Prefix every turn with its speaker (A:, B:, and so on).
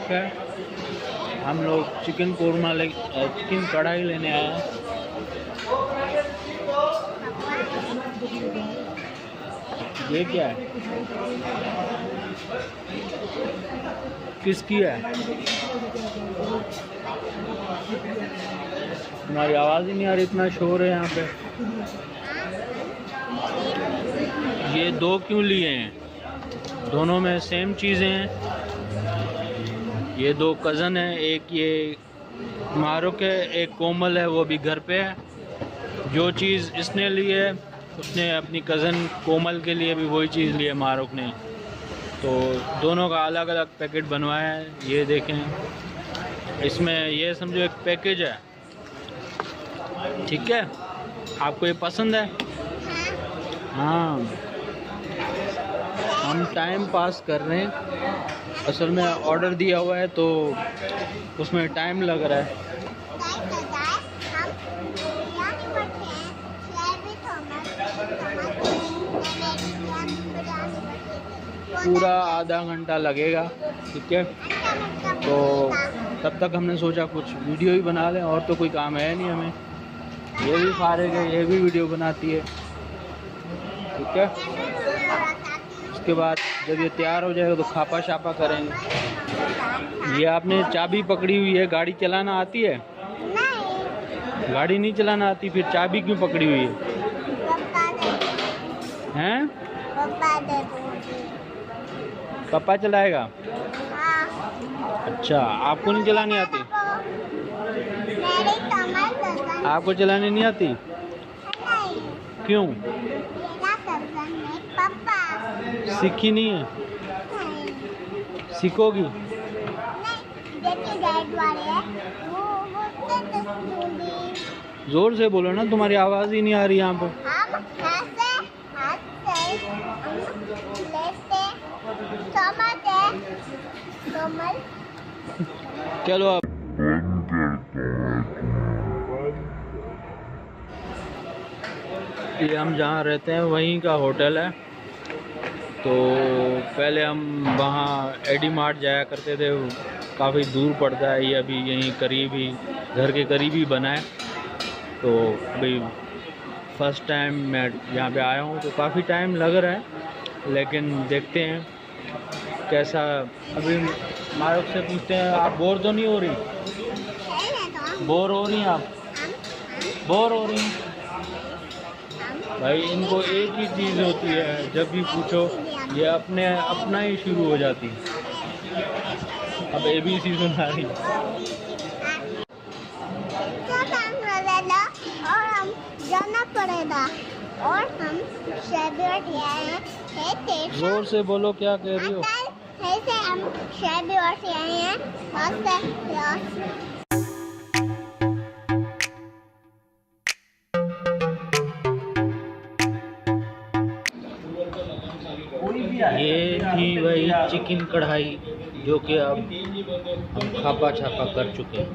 A: रखा है। हम लोग चिकन कढ़ाई लेने आए हैं। ये क्या है? किसकी है? हमारी आवाज़ ही नहीं आ रही, इतना शोर है यहाँ पे। ये दो क्यों लिए हैं? दोनों में सेम चीज़ें हैं। ये दो कज़न है, एक ये मारुक है, एक कोमल है, वो भी घर पे है। जो चीज़ इसने ली है उसने अपनी कज़न कोमल के लिए भी वही चीज़ ली है मारुक ने। तो दोनों का अलग अलग पैकेट बनवाया है। ये देखें, इसमें ये समझो एक पैकेज है, ठीक है? आपको ये पसंद है? हाँ, हम टाइम पास कर रहे हैं। असल में ऑर्डर दिया हुआ है तो उसमें टाइम लग रहा है। पूरा आधा घंटा लगेगा, ठीक है? तो तब तक हमने सोचा कुछ वीडियो ही बना लें, और तो कोई काम है नहीं हमें। ये भी फारिग है, ये भी वीडियो बनाती है, ठीक है? उसके बाद जब ये तैयार हो जाएगा तो खापा शापा करेंगे। ये आपने चाबी पकड़ी हुई है, गाड़ी चलाना आती है? नहीं। गाड़ी नहीं चलाना आती, फिर चाबी क्यों पकड़ी हुई है? हैं? पापा चलाएगा? अच्छा, आपको नहीं चलानी आती? आपको चलानी नहीं आती? क्यों? सीखी नहीं है? सीखोगी? जोर से बोलो ना, तुम्हारी आवाज़ ही नहीं आ रही यहाँ पे। चलो अब ये हम जहाँ रहते हैं वहीं का होटल है। तो पहले हम वहाँ एडी मार्ट जाया करते थे, काफ़ी दूर पड़ता है। ये अभी यहीं करीब ही, घर के करीब ही बना है। तो अभी फर्स्ट टाइम मैं यहाँ पे आया हूँ, तो काफ़ी टाइम लग रहा है, लेकिन देखते हैं कैसा। अभी मारुक से पूछते हैं, आप बोर तो नहीं हो रही? बोर हो रही हैं आप? बोर हो रही हैं? भाई इनको एक ही चीज़ होती है, जब भी पूछो ये अपना ही शुरू हो जाती है। अब ABC सुना रही।
B: और हम जाना पड़ेगा, और हम
A: जोर से बोलो, क्या कह रही हो?
B: हम से आए हैं।
A: ये थी वही चिकन कढ़ाई जो कि अब हम खापा छापा कर चुके हैं।